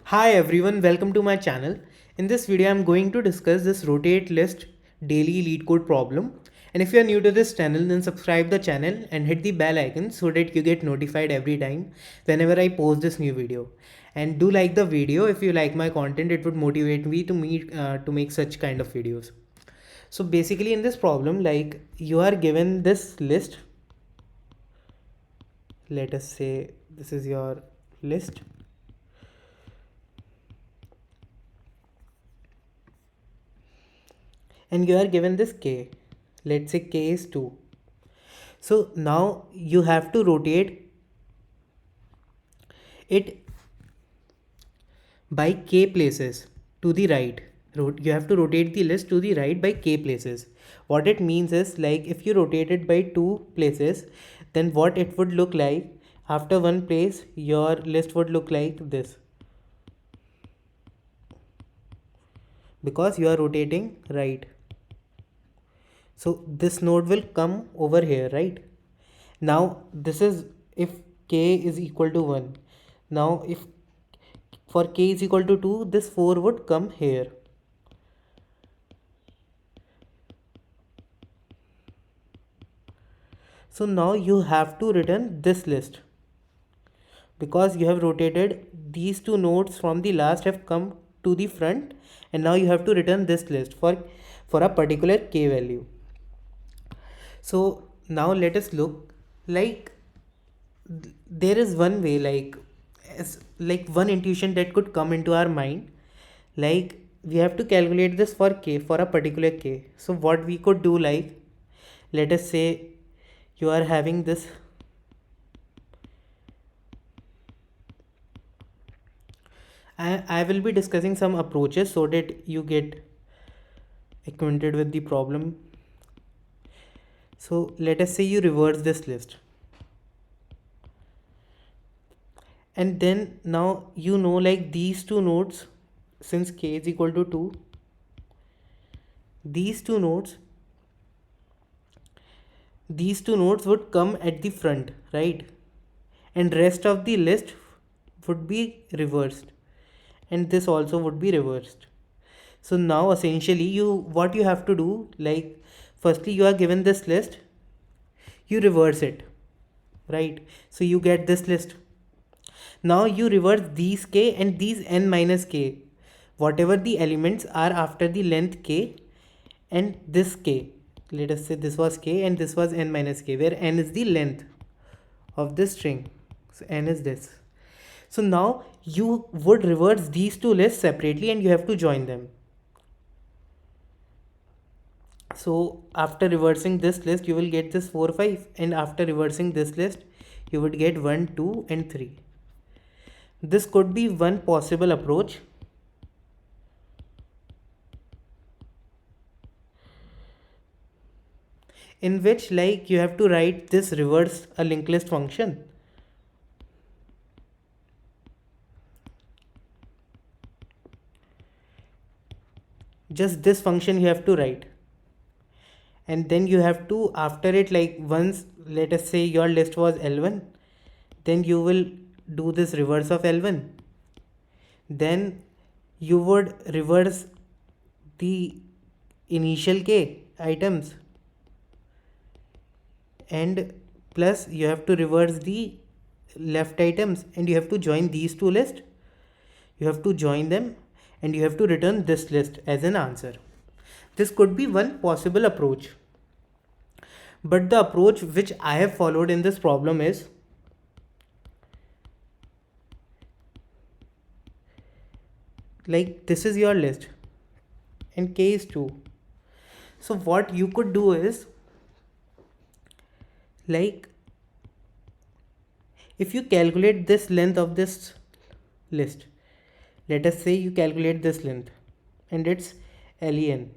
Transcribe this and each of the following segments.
Hi everyone, welcome to my channel. In this video, I'm going to discuss this rotate list daily lead code problem. And if you are new to this channel, then subscribe the channel and hit the bell icon so that you get notified every time whenever I post this new video. And do like the video if you like my content. It would motivate me to make such kind of videos. So basically, in this problem, like you are given this list. Let us say this is your list. And you are given this k, let's say k is 2. So now you have to rotate it by k places to the right. You have to rotate the list to the right by k places. What it means is, like, if you rotate it by 2 places, then what it would look like after one place, your list would look like this, because you are rotating right. So this node will come over here, right? Now this is if k is equal to 1. Now if for k is equal to 2, this 4 would come here. So now you have to return this list, because you have rotated these two nodes from the last have come to the front, and now you have to return this list for a particular k value. So now let us look, like, there is one way, like one intuition that could come into our mind, like we have to calculate this for k, for a particular k. So what we could do, like, let us say you are having this, I will be discussing some approaches so that you get acquainted with the problem. So let us say you reverse this list, and then now you know, like, these two nodes, since k is equal to 2, these two nodes these two nodes would come at the front, right? And rest of the list would be reversed, and this also would be reversed. So now essentially, what you have to do, like, firstly you are given this list, you reverse it, right? So you get this list. Now you reverse these k and these n minus k, whatever the elements are after the length k, and this k, let us say this was k and this was n minus k, where n is the length of this string. So n is this. So now you would reverse these two lists separately and you have to join them. So after reversing this list, you will get this 4 5, and after reversing this list, you would get 1 2 and 3. This could be one possible approach. In which, like, you have to write this reverse a linked list function. Just this function you have to write, and then you have to, after it, like, once, let us say your list was L1, then you will do this reverse of L1, then you would reverse the initial k items, and plus you have to reverse the left items, and you have to join these two lists. You have to join them, and you have to return this list as an answer. This could be one possible approach, but the approach which I have followed in this problem is, like, this is your list and k is 2. So what you could do is, like, if you calculate this length of this list, let us say you calculate this length, and it's len,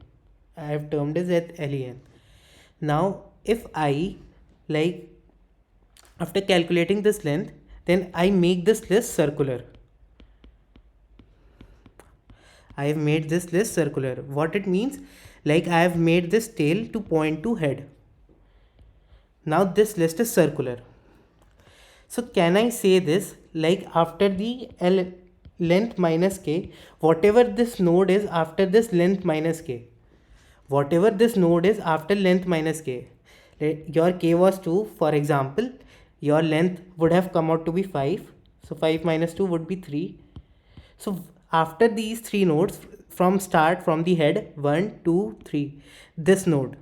I have termed it as len. Now if I, like, after calculating this length, then I make this list circular. I have made this list circular. What it means, like, I have made this tail to point to head. Now this list is circular. So can I say this, like, after the length minus k, whatever this node is after this length minus k, whatever this node is after length minus k. Your k was 2, for example, your length would have come out to be 5. So 5 minus 2 would be 3. So after these three nodes, from start, from the head, 1, 2, 3, this node,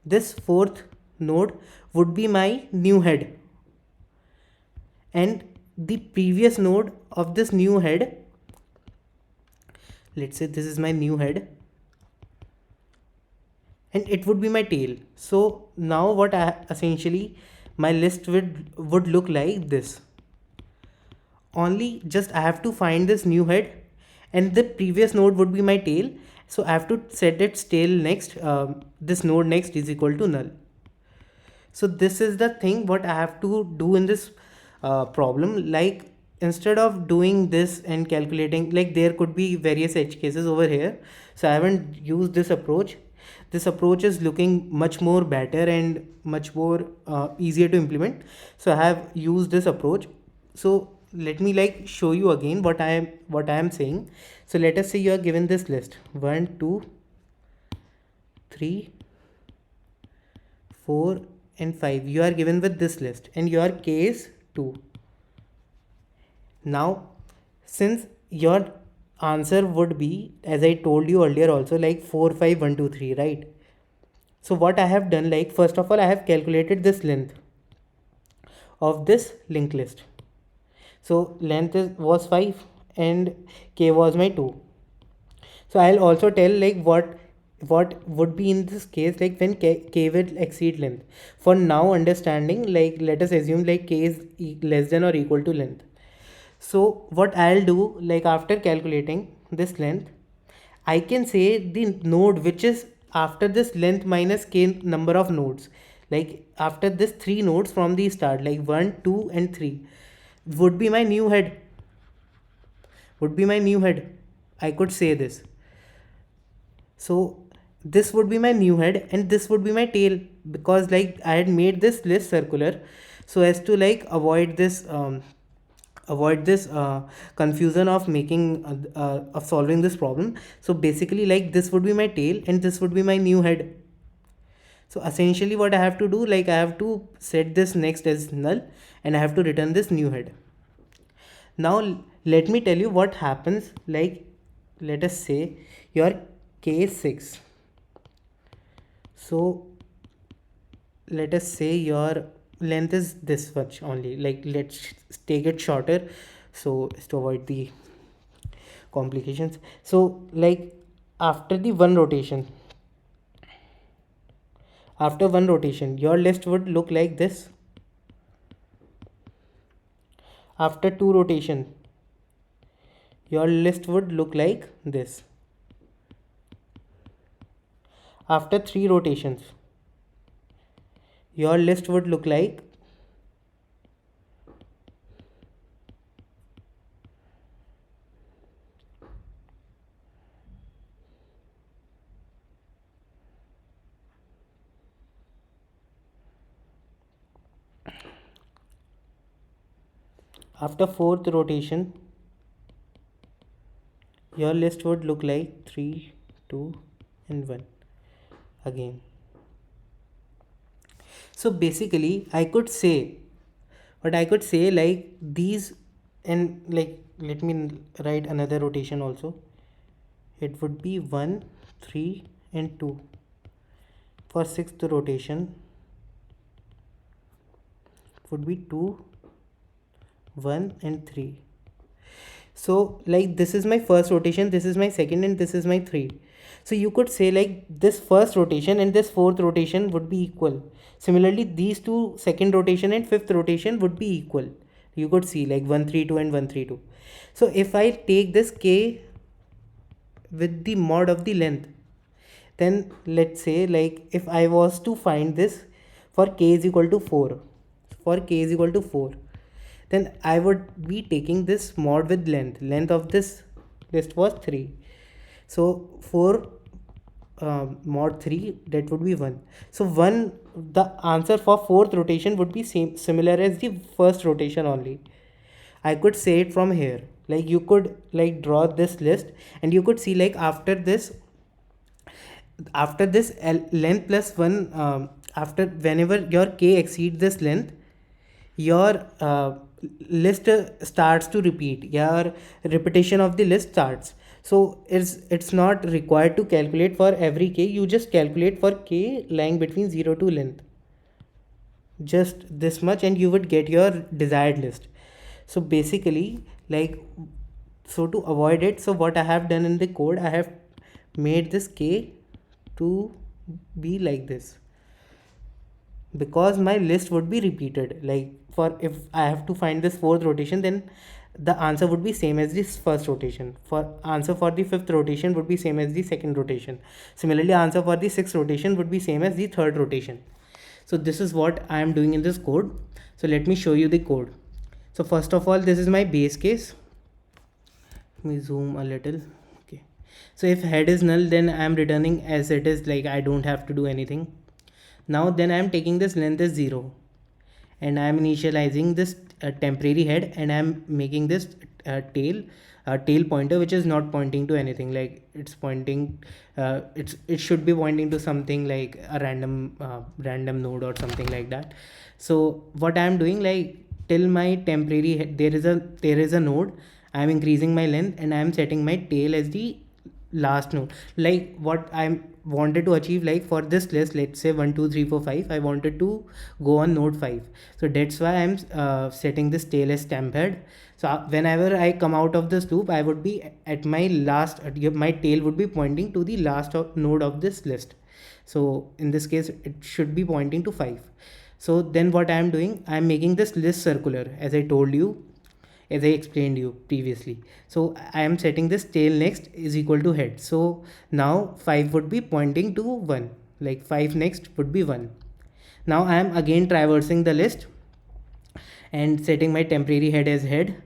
this fourth node would be my new head, and the previous node of this new head, let's say this is my new head, and it would be my tail. So now what I essentially my list would look like this. Only just I have to find this new head, and the previous node would be my tail. So I have to set its tail next, this node next is equal to null. So this is the thing what I have to do in this problem. Like, instead of doing this and calculating, like there could be various edge cases over here, so I haven't used this approach. This approach is looking much more better and much more easier to implement, so I have used this approach. So let me like show you again what I am saying. So let us say you are given this list 1, 2, 3, 4 and 5. You are given with this list and your k is 2. Now since your answer would be, as I told you earlier also, like 4, 5, 1, 2, 3, right? So what I have done, like first of all I have calculated this length of this linked list. So length was 5 and k was my 2. So I'll also tell like what would be in this case, like when k will exceed length. For now understanding, like let us assume like k is less than or equal to length. So what I'll do, like after calculating this length, I can say the node which is after this length minus k number of nodes, like after this 3 nodes from the start, like 1, 2 and 3, would be my new head, I could say this. So this would be my new head and this would be my tail, because like I had made this list circular so as to like avoid this confusion of making of solving this problem. So basically like this would be my tail and this would be my new head. So essentially what I have to do, like I have to set this next as null and I have to return this new head. Now let me tell you what happens. Like let us say your k is 6. So let us say your length is this much only, like let's take it shorter so as to avoid the complications. So like after one rotation your list would look like this. After 2 rotation your list would look like this. After 3 rotations your list would look like after 4th rotation your list would look like 3, 2 and 1 again. So basically I could say like these, and like let me write another rotation also. It would be 1, 3 and 2. For 6th rotation it would be 2, 1 and 3. So like this is my first rotation, this is my second and this is my 3. So you could say like this first rotation and this 4th rotation would be equal. Similarly these two, second rotation and 5th rotation, would be equal. You could see like 1, 3, 2 and 1, 3, 2. So if I take this k with the mod of the length, then let's say like if I was to find this for k is equal to 4, then I would be taking this mod with length of this list was 3. So 4 mod 3, that would be 1. So the answer for 4th rotation would be similar as the first rotation only. I could say it from here. Like you could like draw this list, and you could see like after this length plus 1, after whenever your k exceeds this length, your list starts to repeat, your repetition of the list starts. So it's not required to calculate for every k, you just calculate for k lying between 0 to length, just this much, and you would get your desired list. So basically, like, so to avoid it, so what I have done in the code, I have made this k to be like this, because my list would be repeated. Like, for if I have to find this fourth rotation, then the answer would be same as this first rotation. For answer for the fifth rotation would be same as the second rotation. Similarly, answer for the sixth rotation would be same as the third rotation. So this is what I am doing in this code. So let me show you the code. So first of all, this is my base case. Let me zoom a little. Okay, so if head is null, then I am returning as it is, like I don't have to do anything. Now then I am taking this length as 0, and I am initializing this temporary head, and I am making this tail pointer, which is not pointing to anything. Like it's pointing, it should be pointing to something like a random node or something like that. So what I am doing, like, till my temporary head, there is a node, I am increasing my length, and I am setting my tail as the last node. Like what I wanted to achieve, like for this list, let's say 1 2 3 4 5, I wanted to go on node 5. So that's why I'm setting this tail as temp head. So whenever I come out of this loop, I would be at my last, my tail would be pointing to the last node of this list. So in this case, it should be pointing to 5. So then what I am doing, I am making this list circular, as I told you, as I explained you previously. So I am setting this tail next is equal to head. So now 5 would be pointing to 1, like 5 next would be 1. Now I am again traversing the list and setting my temporary head as head.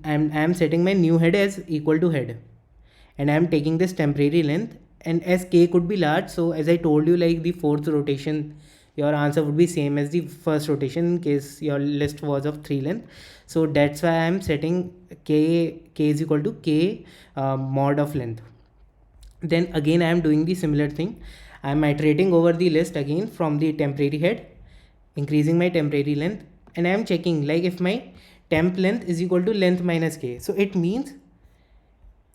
I am setting my new head as equal to head, and I am taking this temporary length, and as k could be large, so as I told you, like the fourth rotation, your answer would be same as the first rotation in case your list was of 3 length. So that's why I am setting k is equal to k mod of length. Then again I am doing the similar thing. I am iterating over the list again from the temporary head, increasing my temporary length, and I am checking like if my temp length is equal to length minus k. So it means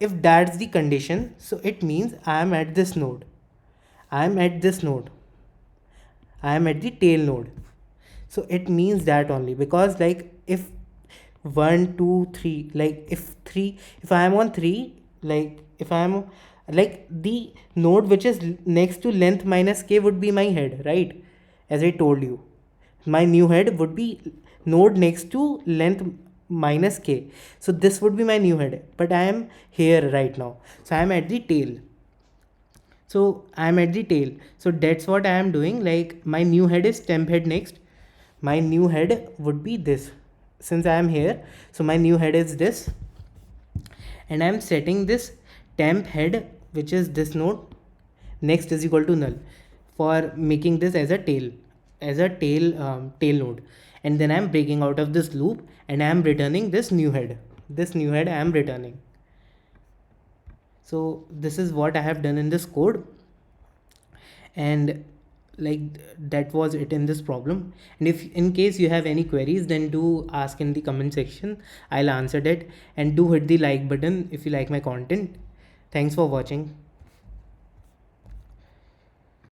if that's the condition, so it means I am at this node, I am at this node, I am at the tail node. So it means that only, because like if 1 2 3, like if I am on 3, like if I am, like the node which is next to length minus k would be my head, right? As I told you, my new head would be node next to length minus k. So this would be my new head, but I am here right now, so I am at the tail. So I am at the tail. So that's what I am doing. Like my new head is temp head next. My new head would be this. Since I am here, so my new head is this. And I am setting this temp head, which is this node, next is equal to null, for making this as a tail, tail node. And then I am breaking out of this loop, and I am returning this new head. This new head I am returning. So this is what I have done in this code, and like that was it in this problem. And if in case you have any queries, then do ask in the comment section, I'll answer that. And do hit the like button if you like my content. Thanks for watching.